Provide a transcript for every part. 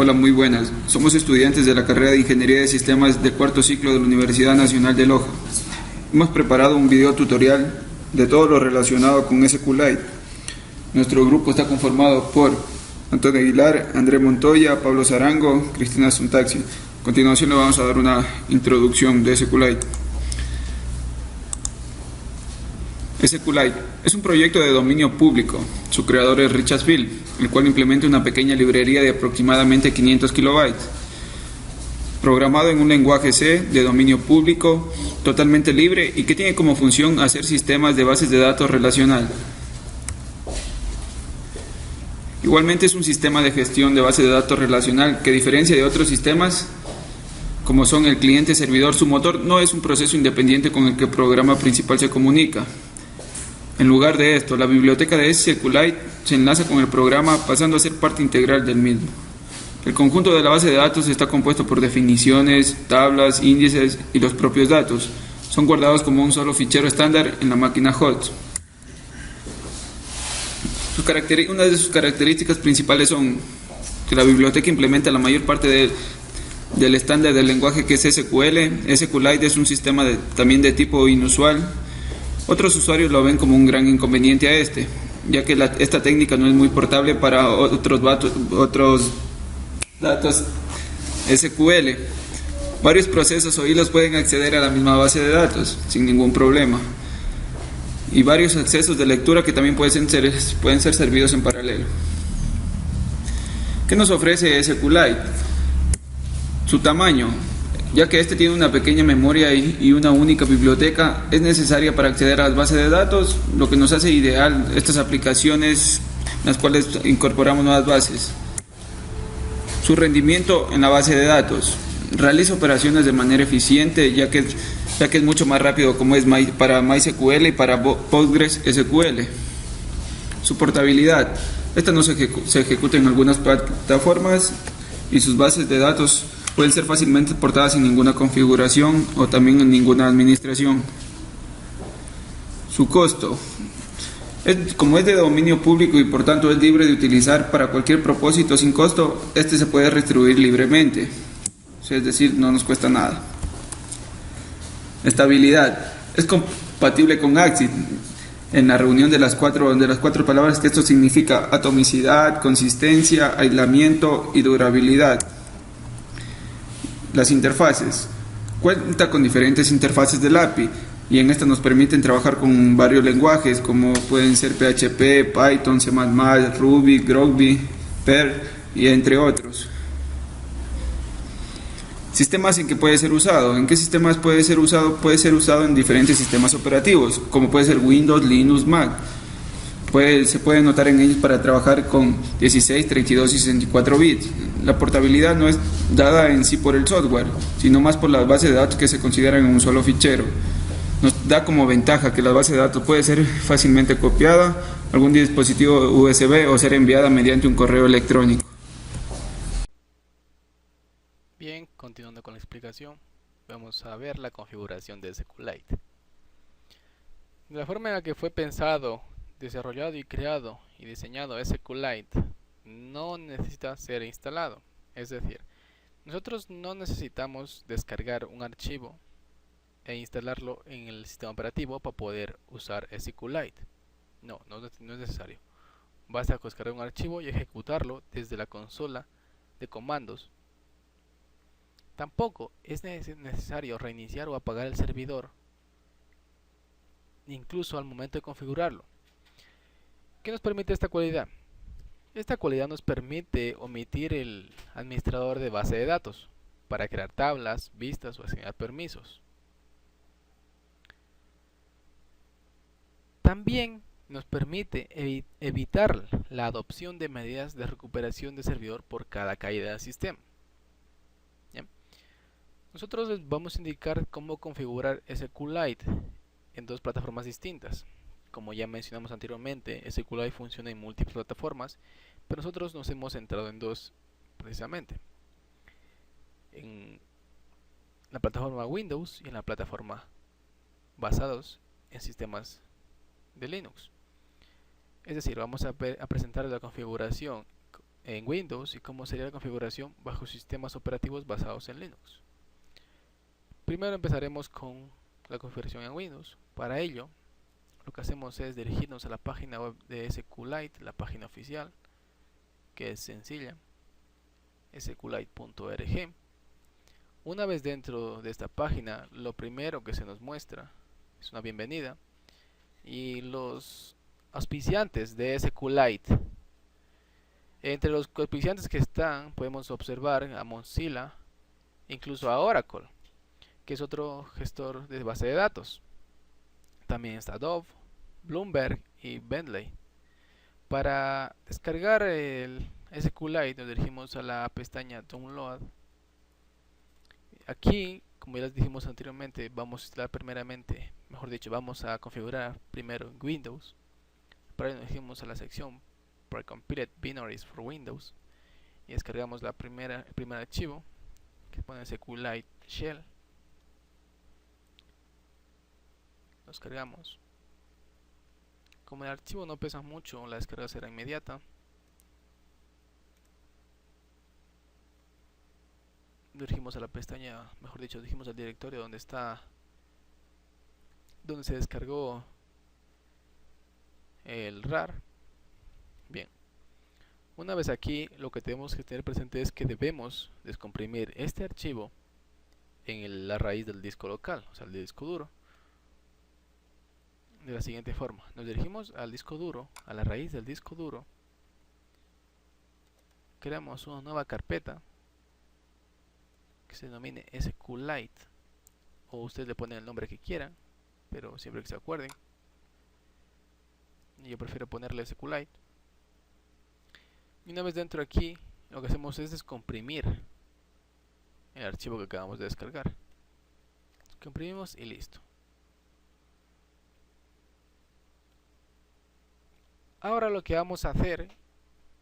Hola, muy buenas. Somos estudiantes de la carrera de Ingeniería de Sistemas del cuarto ciclo de la Universidad Nacional de Loja. Hemos preparado un video tutorial de todo lo relacionado con SQLite. Nuestro grupo está conformado por Antonio Aguilar, André Montoya, Pablo Zarango, Cristina Suntaxi. A continuación le vamos a dar una introducción de SQLite. SQLite es un proyecto de dominio público. Su creador es Richard Field, el cual implementa una pequeña librería de aproximadamente 500 kilobytes, programado en un lenguaje C de dominio público, totalmente libre y que tiene como función hacer sistemas de bases de datos relacional. Igualmente es un sistema de gestión de base de datos relacional que, a diferencia de otros sistemas como son el cliente-servidor, su motor no es un proceso independiente con el que el programa principal se comunica. En lugar de esto, la biblioteca de SQLite se enlaza con el programa, pasando a ser parte integral del mismo. El conjunto de la base de datos está compuesto por definiciones, tablas, índices y los propios datos. Son guardados como un solo fichero estándar en la máquina host. Una de sus características principales son que la biblioteca implementa la mayor parte del estándar del lenguaje que es SQL. SQLite es un sistema también de tipo inusual. Otros usuarios lo ven como un gran inconveniente a ya que esta técnica no es muy portable para otros datos SQL. Varios procesos o hilos pueden acceder a la misma base de datos sin ningún problema. Y varios accesos de lectura que también pueden ser servidos en paralelo. ¿Qué nos ofrece SQLite? Su tamaño. Ya que este tiene una pequeña memoria y una única biblioteca, es necesaria para acceder a las bases de datos, lo que nos hace ideal estas aplicaciones en las cuales incorporamos nuevas bases. Su rendimiento en la base de datos. Realiza operaciones de manera eficiente, ya que es mucho más rápido como es para MySQL y para PostgreSQL. Su portabilidad. Esta no se ejecuta en algunas plataformas y sus bases de datos pueden ser fácilmente portadas sin ninguna configuración o también en ninguna administración. Su costo. Como es de dominio público y por tanto es libre de utilizar para cualquier propósito sin costo, este se puede redistribuir libremente. Es decir, no nos cuesta nada. Estabilidad. Es compatible con AXID. En la reunión de las cuatro palabras, que esto significa atomicidad, consistencia, aislamiento y durabilidad. Las interfaces. Cuenta con diferentes interfaces del API y en esta nos permiten trabajar con varios lenguajes como pueden ser PHP, Python, C++, Ruby, Groovy, Perl y entre otros. Sistemas en que puede ser usado. ¿En qué sistemas puede ser usado? Puede ser usado en diferentes sistemas operativos, como puede ser Windows, Linux, Mac. Se puede notar en ellos para trabajar con 16, 32 y 64 bits. La portabilidad no es dada en sí por el software, sino más por las bases de datos que se consideran en un solo fichero. Nos da como ventaja que la base de datos puede ser fácilmente copiada a algún dispositivo USB o ser enviada mediante un correo electrónico. Bien, continuando con la explicación, vamos a ver la configuración de SQLite. De la forma en la que fue pensado, desarrollado y creado y diseñado SQLite no necesita ser instalado. Es decir, nosotros no necesitamos descargar un archivo e instalarlo en el sistema operativo para poder usar SQLite. No es necesario. Basta descargar un archivo y ejecutarlo desde la consola de comandos. Tampoco es necesario reiniciar o apagar el servidor, incluso al momento de configurarlo. ¿Qué nos permite esta cualidad? Esta cualidad nos permite omitir el administrador de base de datos para crear tablas, vistas o asignar permisos. También nos permite evitar la adopción de medidas de recuperación de servidor por cada caída del sistema. ¿Bien? Nosotros les vamos a indicar cómo configurar SQLite en dos plataformas distintas. Como ya mencionamos anteriormente, SQLite funciona en múltiples plataformas, pero nosotros nos hemos centrado en dos precisamente. En la plataforma Windows y en la plataforma basados en sistemas de Linux. Es decir, vamos a presentar la configuración en Windows y cómo sería la configuración bajo sistemas operativos basados en Linux. Primero empezaremos con la configuración en Windows. Para ello, lo que hacemos es dirigirnos a la página web de SQLite, la página oficial, que es sencilla, sqlite.org. Una vez dentro de esta página, lo primero que se nos muestra es una bienvenida y los auspiciantes de SQLite. Entre los auspiciantes que están podemos observar a Mozilla, incluso a Oracle, que es otro gestor de base de datos. También está Dove, Bloomberg y Bentley. Para descargar el SQLite nos dirigimos a la pestaña Download. Aquí, como ya les dijimos anteriormente, vamos a instalar primeramente, mejor dicho, vamos a configurar primero en Windows. Para ello nos dirigimos a la sección Precompiled Binaries for Windows y descargamos el primer archivo que pone SQLite Shell. Los cargamos. Como el archivo no pesa mucho, la descarga será inmediata. Dirigimos a la pestaña, mejor dicho, dirigimos al directorio donde se descargó el RAR. Bien, una vez aquí, lo que tenemos que tener presente es que debemos descomprimir este archivo en la raíz del disco local, o sea, el disco duro, de la siguiente forma. Nos dirigimos al disco duro, a la raíz del disco duro, creamos una nueva carpeta que se denomine SQLite, o ustedes le ponen el nombre que quieran, pero siempre que se acuerden. Yo prefiero ponerle SQLite. Y una vez dentro aquí, lo que hacemos es descomprimir el archivo que acabamos de descargar. Comprimimos y listo. Ahora lo que vamos a hacer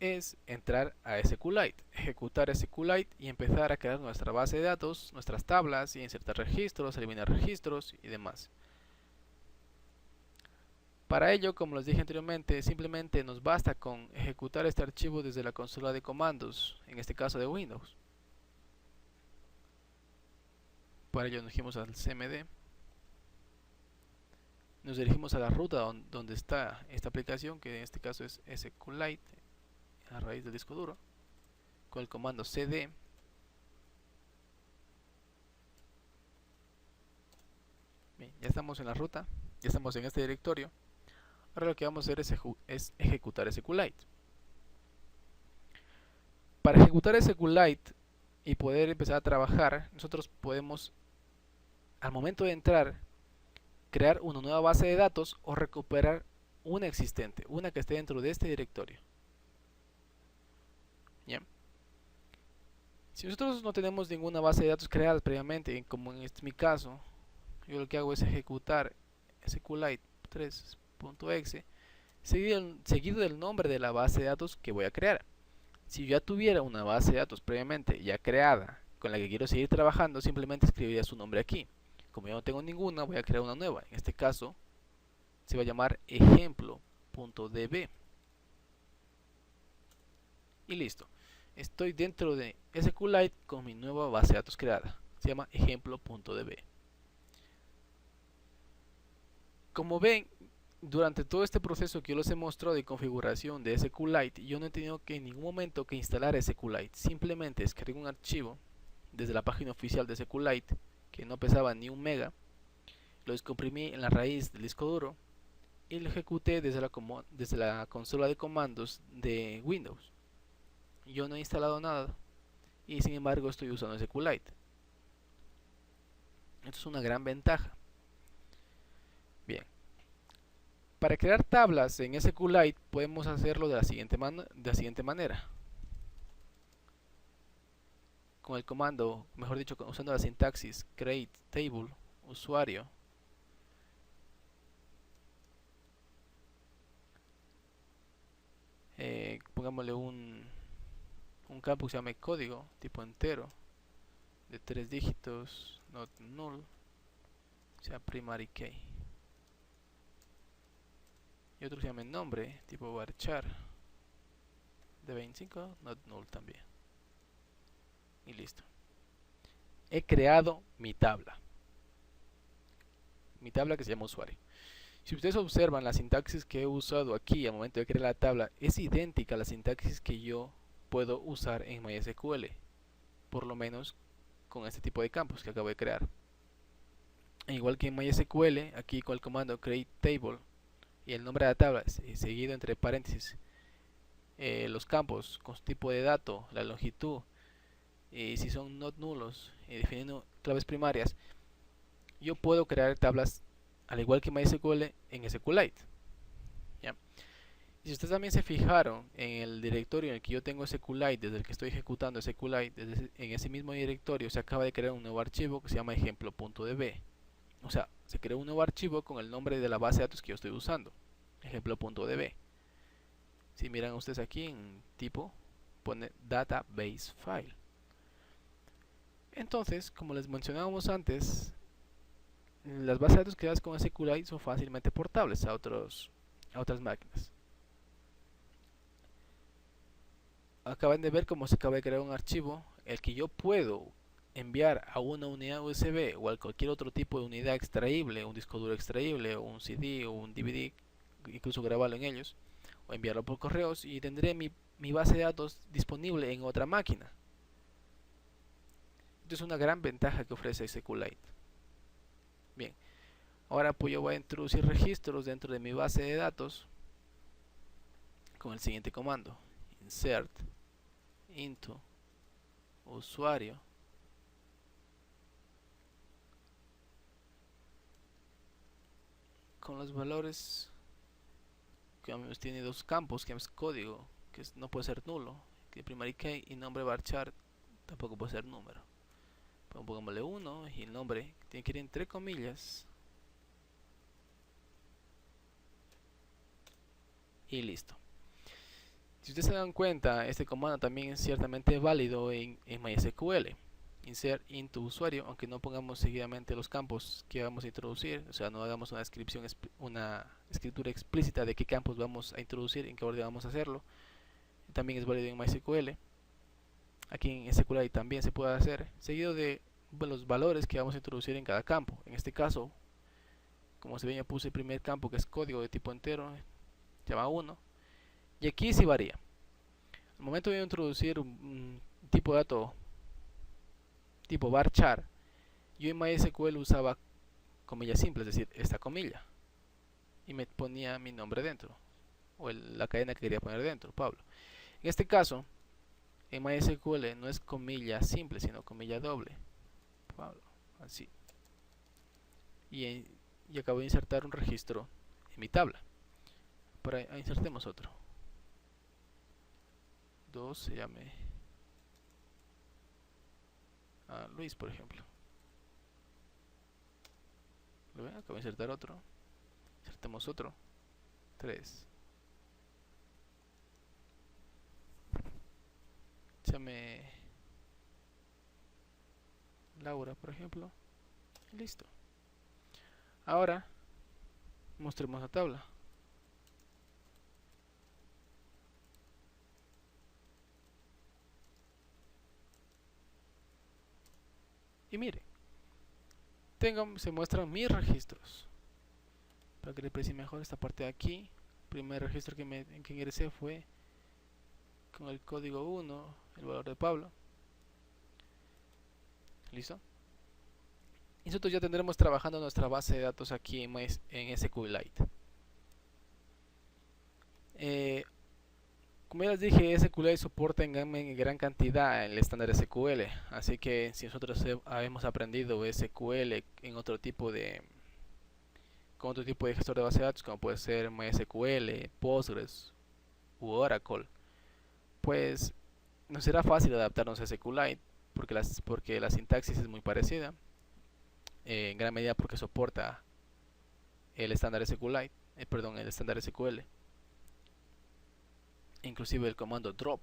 es entrar a SQLite, ejecutar SQLite y empezar a crear nuestra base de datos, nuestras tablas y insertar registros, eliminar registros y demás. Para ello, como les dije anteriormente, simplemente nos basta con ejecutar este archivo desde la consola de comandos, en este caso de Windows. Para ello nos dirigimos al cmd, nos dirigimos a la ruta donde está esta aplicación, que en este caso es SQLite, a raíz del disco duro, con el comando cd. Bien, ya estamos en la ruta, ya estamos en este directorio. Ahora lo que vamos a hacer es ejecutar SQLite. Para ejecutar SQLite y poder empezar a trabajar, nosotros podemos, al momento de entrar, crear una nueva base de datos o recuperar una existente, una que esté dentro de este directorio. Bien. Si nosotros no tenemos ninguna base de datos creada previamente, como en mi caso, yo lo que hago es ejecutar SQLite 3.exe seguido del nombre de la base de datos que voy a crear. Si yo ya tuviera una base de datos previamente ya creada con la que quiero seguir trabajando, simplemente escribiría su nombre aquí. Como yo no tengo ninguna, voy a crear una nueva. En este caso se va a llamar ejemplo.db y listo. Estoy dentro de SQLite con mi nueva base de datos creada. Se llama ejemplo.db. Como ven, durante todo este proceso que yo les he mostrado de configuración de SQLite, yo no he tenido que en ningún momento que instalar SQLite. Simplemente descargué un archivo desde la página oficial de SQLite que no pesaba ni 1 mega, lo descomprimí en la raíz del disco duro y lo ejecuté desde la consola de comandos de Windows. Yo no he instalado nada y sin embargo estoy usando SQLite. Esto es una gran ventaja. Bien, para crear tablas en SQLite podemos hacerlo de la siguiente manera. Con el comando, mejor dicho, usando la sintaxis create table usuario, pongámosle un campo que se llame código tipo entero de 3 dígitos, not null, sea primary key, y otro que se llame nombre tipo varchar de 25, not null también. Y listo. He creado mi tabla. Mi tabla que se llama usuario. Si ustedes observan, la sintaxis que he usado aquí al momento de crear la tabla es idéntica a la sintaxis que yo puedo usar en MySQL, por lo menos con este tipo de campos que acabo de crear. Igual que en MySQL, aquí con el comando create table y el nombre de la tabla seguido entre paréntesis los campos con su tipo de dato, la longitud, y si son not nulos, definiendo claves primarias, yo puedo crear tablas al igual que MySQL en SQLite. ¿Ya? Y si ustedes también se fijaron en el directorio en el que yo tengo SQLite, desde el que estoy ejecutando SQLite, en ese mismo directorio se acaba de crear un nuevo archivo que se llama ejemplo.db. O sea, se creó un nuevo archivo con el nombre de la base de datos que yo estoy usando, ejemplo.db. Si miran ustedes aquí en tipo, pone database file. Entonces, como les mencionábamos antes, las bases de datos creadas con SQLite son fácilmente portables a otras máquinas. Acaban de ver cómo se acaba de crear un archivo, el que yo puedo enviar a una unidad USB o a cualquier otro tipo de unidad extraíble, un disco duro extraíble, o un CD o un DVD, incluso grabarlo en ellos, o enviarlo por correos, y tendré mi base de datos disponible en otra máquina. Esto es una gran ventaja que ofrece SQLite. Bien, ahora pues yo voy a introducir registros dentro de mi base de datos con el siguiente comando: insert into usuario con los valores que tiene dos campos, que es código, que no puede ser nulo, que primary key, y nombre varchar tampoco puede ser número. Pongámosle 1 y el nombre tiene que ir entre comillas y listo. Si ustedes se dan cuenta, este comando también es ciertamente válido en MySQL. Insert into usuario, aunque no pongamos seguidamente los campos que vamos a introducir, o sea, no hagamos una escritura explícita de qué campos vamos a introducir, en qué orden vamos a hacerlo. También es válido en MySQL. Aquí en SQLite también se puede hacer, seguido de los valores que vamos a introducir en cada campo. En este caso, como se ve, ya puse el primer campo, que es código de tipo entero, se llama 1. Y aquí sí varía. Al momento de introducir un tipo de dato tipo varchar, yo en MySQL usaba comillas simples, es decir, esta comilla, y me ponía mi nombre dentro, o la cadena que quería poner dentro, Pablo. En este caso, en MySQL no es comilla simple, sino comilla doble, Pablo, así. Y acabo de insertar un registro en mi tabla. Para insertemos otro. 2 se llame Luis, por ejemplo. ¿Lo ven? Acabo de insertar otro. Insertemos otro. 3. Se llame Laura, por ejemplo. Y listo. Ahora mostremos la tabla. Y mire, se muestran mis registros. Para que le aprecie mejor esta parte de aquí, el primer registro en que ingresé fue con el código 1, el valor de Pablo. ¿Listo? Y nosotros ya tendremos trabajando nuestra base de datos aquí en SQLite. Como ya les dije, SQLite soporta en gran cantidad el estándar SQL, así que si nosotros hemos aprendido SQL con otro tipo de gestor de base de datos, como puede ser MySQL, Postgres u Oracle, pues nos será fácil adaptarnos a SQLite porque la sintaxis es muy parecida, en gran medida porque soporta el estándar SQLite, el estándar SQL. Inclusive el comando drop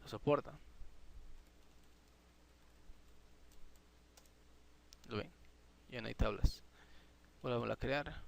lo soporta. ¿Lo ven? Ya no hay tablas. Volvamos a crear.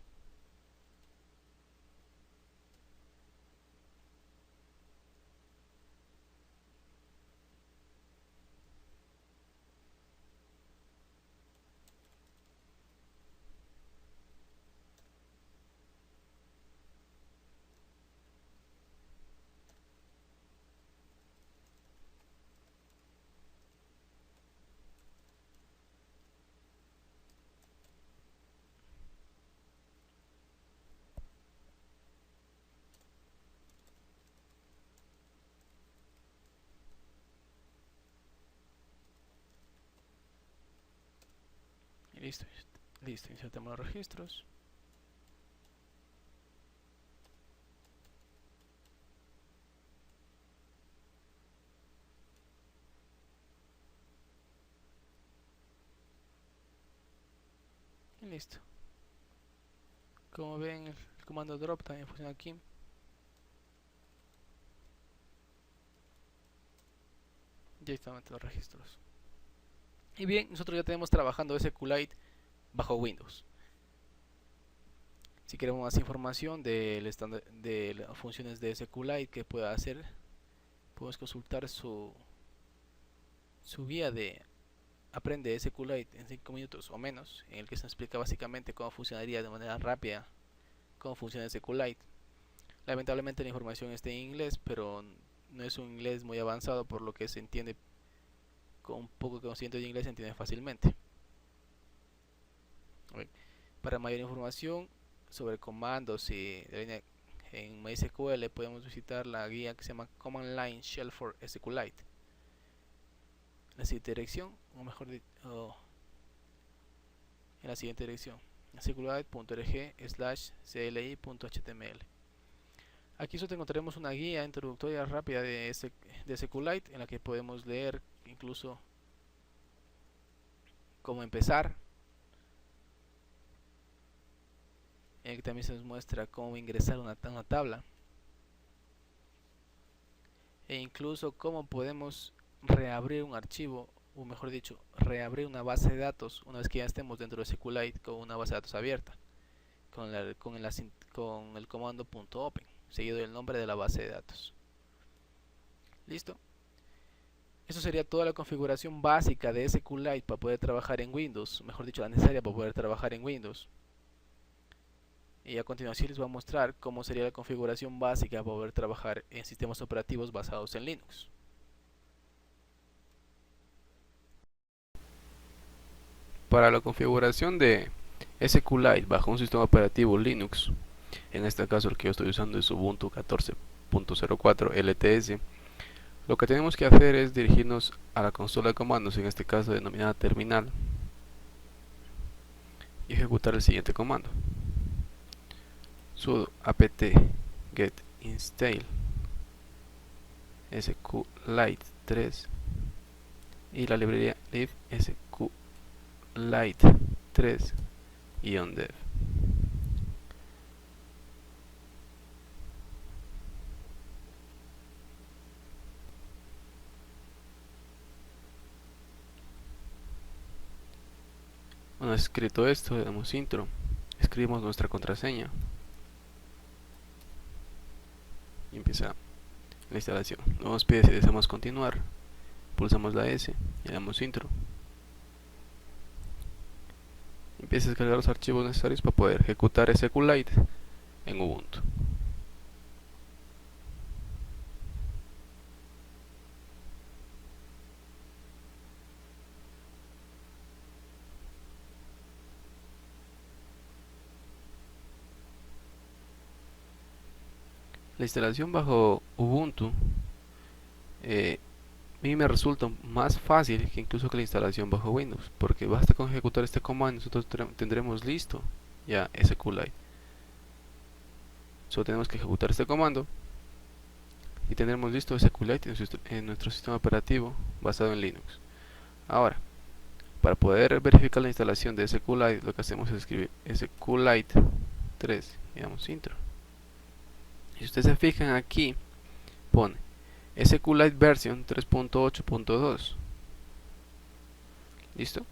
Listo, listo, insertamos los registros. Y listo. Como ven, el comando drop también funciona aquí. Ya están los registros. Y bien, nosotros ya tenemos trabajando SQLite bajo Windows. Si queremos más información del estándar de las funciones de SQLite que pueda hacer, podemos consultar su guía de Aprende SQLite en 5 minutos o menos, en el que se explica básicamente cómo funcionaría de manera rápida, cómo funciona SQLite. Lamentablemente la información está en inglés, pero no es un inglés muy avanzado, por lo que se entiende, con un poco de conocimiento de inglés se entiende fácilmente. Para mayor información sobre comandos y en MySQL podemos visitar la guía que se llama Command Line Shell for SQLite. En la siguiente dirección, o mejor dicho, en la siguiente dirección, sqlite.org/cli.html. Aquí solo encontraremos una guía introductoria rápida de SQLite, en la que podemos leer incluso cómo empezar, en el que también se nos muestra cómo ingresar una tabla, e incluso cómo podemos reabrir un archivo, o mejor dicho, reabrir una base de datos una vez que ya estemos dentro de SQLite con una base de datos abierta, con el comando .open seguido del nombre de la base de datos. Listo. Eso sería toda la configuración básica de SQLite para poder trabajar en Windows, mejor dicho, la necesaria para poder trabajar en Windows. Y a continuación les voy a mostrar cómo sería la configuración básica para poder trabajar en sistemas operativos basados en Linux. Para la configuración de SQLite bajo un sistema operativo Linux, en este caso el que yo estoy usando es Ubuntu 14.04 LTS, lo que tenemos que hacer es dirigirnos a la consola de comandos, en este caso denominada terminal, y ejecutar el siguiente comando: sudo apt get install SQLite 3 y la librería lib SQLite 3-dev. Una vez escrito esto, le damos intro, escribimos nuestra contraseña y empieza la instalación. Nos pide si deseamos continuar, pulsamos la S y le damos intro. Empieza a descargar los archivos necesarios para poder ejecutar SQLite en Ubuntu. La instalación bajo Ubuntu a mí me resulta más fácil que incluso que la instalación bajo Windows, porque basta con ejecutar este comando y nosotros tendremos listo ya SQLite. Solo tenemos que ejecutar este comando y tendremos listo SQLite en nuestro sistema operativo basado en Linux. Ahora, para poder verificar la instalación de SQLite, lo que hacemos es escribir SQLite 3 y damos intro. Si ustedes se fijan aquí, pone SQLite version 3.8.2. ¿Listo?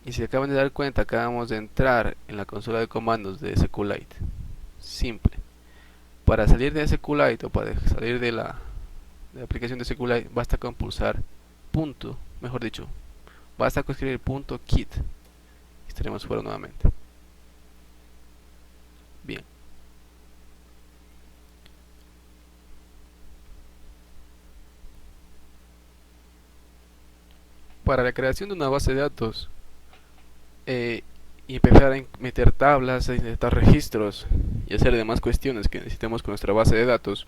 Y si acaban de dar cuenta, acabamos de entrar en la consola de comandos de SQLite. Simple. Para salir de SQLite o para salir de la aplicación de SQLite, basta con pulsar punto, mejor dicho, basta con escribir .kit y estaremos fuera nuevamente. Bien. Para la creación de una base de datos y empezar a meter tablas, a insertar registros y hacer demás cuestiones que necesitemos con nuestra base de datos,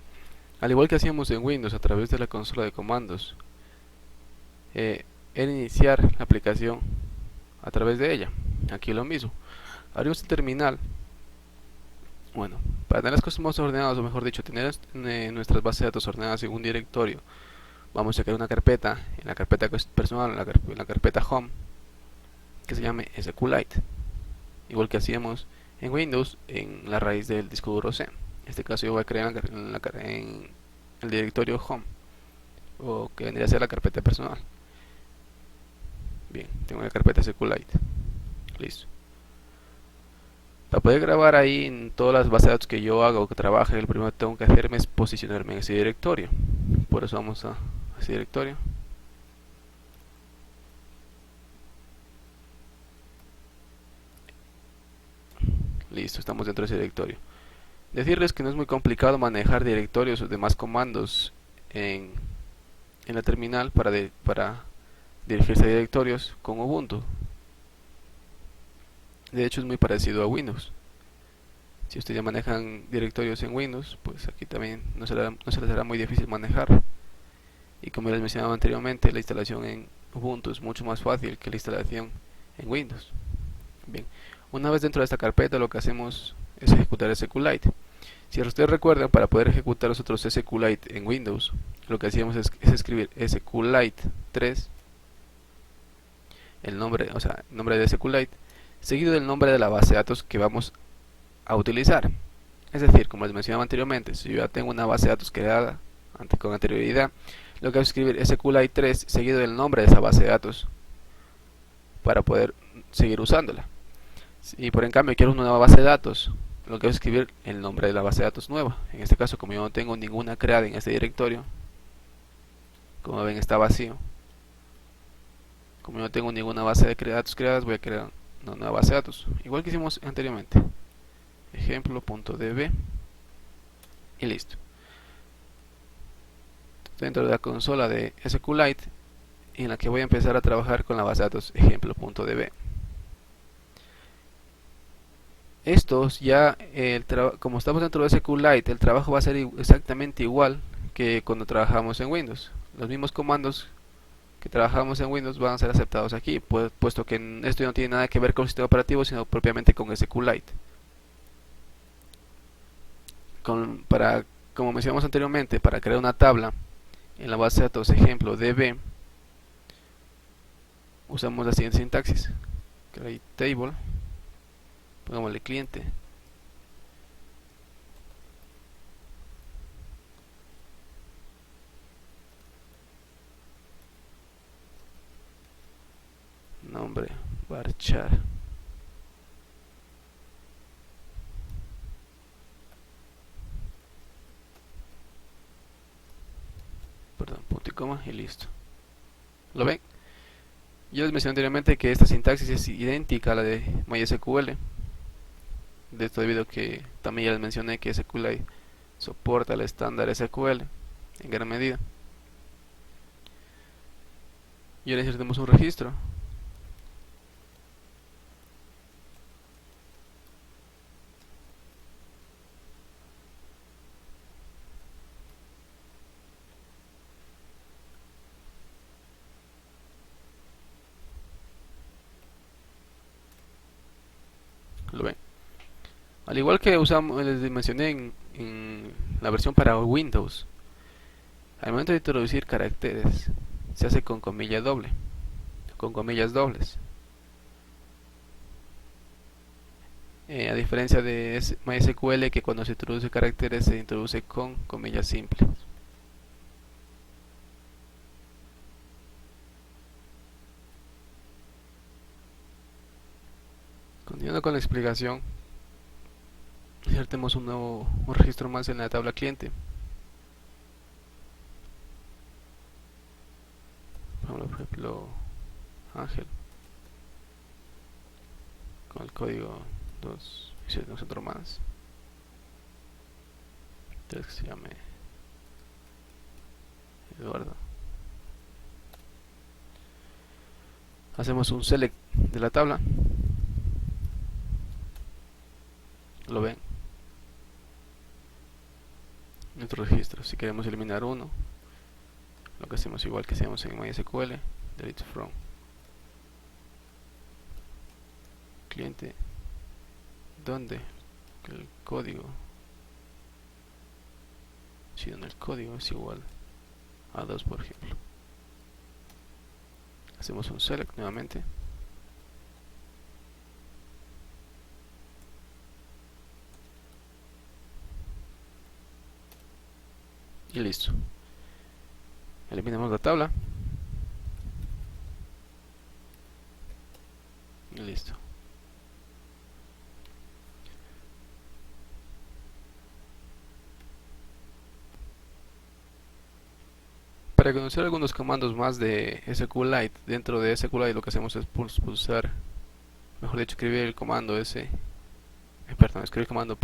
al igual que hacíamos en Windows a través de la consola de comandos, era iniciar la aplicación a través de ella. Aquí lo mismo. Abrimos el terminal. Bueno, para tener las cosas más ordenadas, o mejor dicho, tener nuestras bases de datos ordenadas en un directorio, vamos a crear una carpeta, en la carpeta personal, en la carpeta home, que se llame SQLite, igual que hacíamos en Windows en la raíz del disco duro C. En este caso yo voy a crear en el directorio home, o que vendría a ser la carpeta personal. Bien, tengo la carpeta SQLite. Listo. Para poder grabar ahí en todas las bases de datos que yo haga o que trabaje, lo primero que tengo que hacerme es posicionarme en ese directorio. Por eso vamos a ese directorio. Listo, estamos dentro de ese directorio. Decirles que no es muy complicado manejar directorios o demás comandos en la terminal para dirigirse a directorios con Ubuntu. De hecho es muy parecido a Windows. Si ustedes ya manejan directorios en Windows, pues aquí también no se les hará muy difícil manejar. Y como les mencionaba anteriormente, la instalación en Ubuntu es mucho más fácil que la instalación en Windows. Bien, una vez dentro de esta carpeta lo que hacemos es ejecutar SQLite. Si ustedes recuerdan, para poder ejecutar nosotros SQLite en Windows, lo que hacíamos es escribir SQLite 3, el nombre de SQLite, seguido del nombre de la base de datos que vamos a utilizar. Es decir, como les mencionaba anteriormente, si yo ya tengo una base de datos creada con anterioridad, lo que voy a escribir es SQLite 3 seguido del nombre de esa base de datos para poder seguir usándola. Y por en cambio quiero una nueva base de datos, lo que voy a escribir el nombre de la base de datos nueva. En este caso, como yo no tengo ninguna creada en este directorio, como ven está vacío, como yo no tengo ninguna base de datos creadas, voy a crear una nueva base de datos, igual que hicimos anteriormente. Ejemplo.db y listo. Dentro de la consola de SQLite, en la que voy a empezar a trabajar con la base de datos ejemplo.db. Estos ya, como estamos dentro de SQLite, el trabajo va a ser exactamente igual que cuando trabajamos en Windows. Los mismos comandos que trabajamos en Windows van a ser aceptados aquí, puesto que esto no tiene nada que ver con el sistema operativo, sino propiamente con SQLite. Como mencionamos anteriormente, para crear una tabla en la base de datos ejemplo db, usamos la siguiente sintaxis: create table, pongámosle cliente, nombre varchar, perdón, punto y coma y listo. ¿Lo ven? Yo les mencioné anteriormente que esta sintaxis es idéntica a la de MySQL. De esto debido a que también ya les mencioné que SQLite soporta el estándar SQL en gran medida. Y ahora insertemos un registro. ¿Lo ven? Al igual que les mencioné en la versión para Windows, al momento de introducir caracteres se hace con comilla doble, con comillas dobles. A diferencia de MySQL, que cuando se introduce caracteres se introduce con comillas simples. Continuando con la explicación, insertemos un registro más en la tabla cliente. Por ejemplo, Ángel, con el código 2, insertemos otro más, 3 que se llame Eduardo. Hacemos un select de la tabla. ¿Lo ven? Nuestro registro. Si queremos eliminar uno, lo que hacemos igual que hacemos en MySQL, delete from. cliente donde el código, si en el código es igual a 2, por ejemplo. Hacemos un select nuevamente. Y listo. Eliminamos la tabla. Y listo. Para conocer algunos comandos más de SQLite, dentro de SQLite lo que hacemos es pulsar, mejor dicho, escribir el comando escribir el comando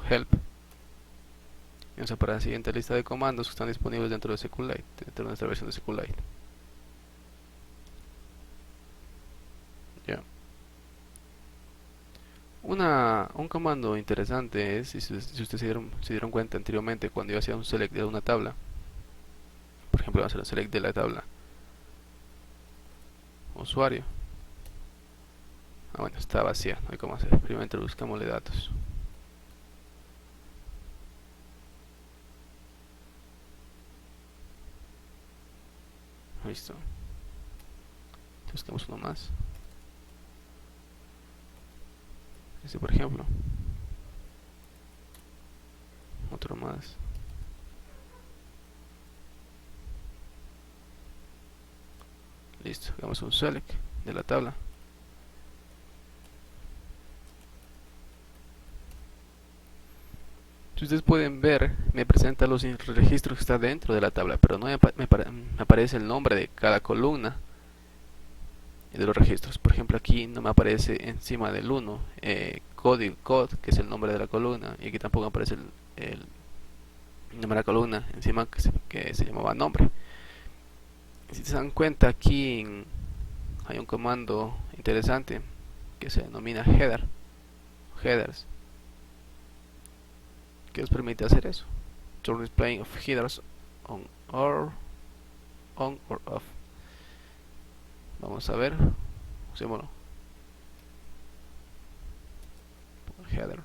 .help. Y vamos a para la siguiente lista de comandos que están disponibles dentro de SQLite, dentro de nuestra versión de SQLite. Ya. Un comando interesante es, si ustedes se dieron cuenta anteriormente, cuando yo hacía un select de una tabla, por ejemplo, vamos a hacer un select de la tabla usuario. Bueno, está vacía, no hay cómo hacer. Primero introduzcámosle datos. Listo. Busquemos uno más. Este, por ejemplo. Otro más. Listo, hagamos un select de la tabla. Si ustedes pueden ver, me presenta los registros que está dentro de la tabla, pero no me aparece el nombre de cada columna de los registros. Por ejemplo, aquí no me aparece encima del 1 code, que es el nombre de la columna, y aquí tampoco aparece el nombre de la columna encima que se llamaba nombre. Si se dan cuenta, aquí hay un comando interesante que se denomina headers, que nos permite hacer eso. Turn displaying of headers on or off. Vamos a ver, usémoslo. Header.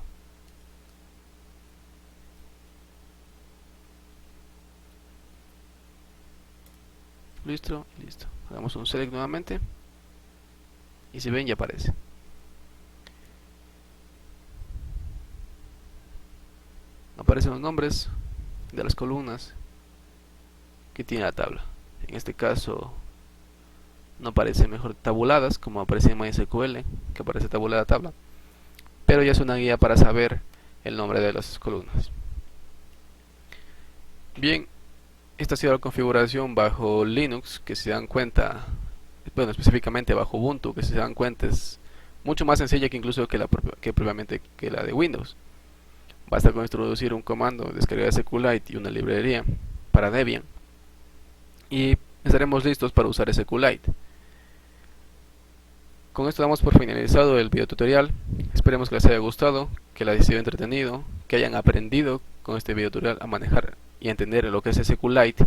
Listo, listo. Hagamos un select nuevamente. Y si ven, ya aparece. Aparecen los nombres de las columnas que tiene la tabla. En este caso no aparece mejor tabuladas, como aparece en MySQL, que aparece tabulada tabla, pero ya es una guía para saber el nombre de las columnas. Bien, esta ha sido la configuración bajo Linux, que si se dan cuenta, bueno, específicamente bajo Ubuntu, que si se dan cuenta es mucho más sencilla que incluso propiamente que la de Windows. Basta con introducir un comando, descargar SQLite y una librería para Debian, y estaremos listos para usar SQLite. Con esto damos por finalizado el video tutorial. Esperemos que les haya gustado, que les haya sido entretenido, que hayan aprendido con este video tutorial a manejar y a entender lo que es SQLite,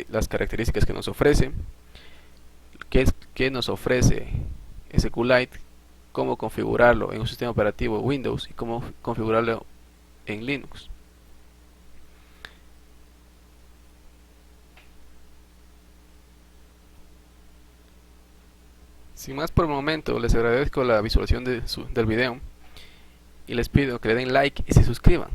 las características que nos ofrece, qué nos ofrece SQLite, cómo configurarlo en un sistema operativo Windows y cómo configurarlo en Linux. Sin más por el momento, les agradezco la visualización del video y les pido que le den like y se suscriban.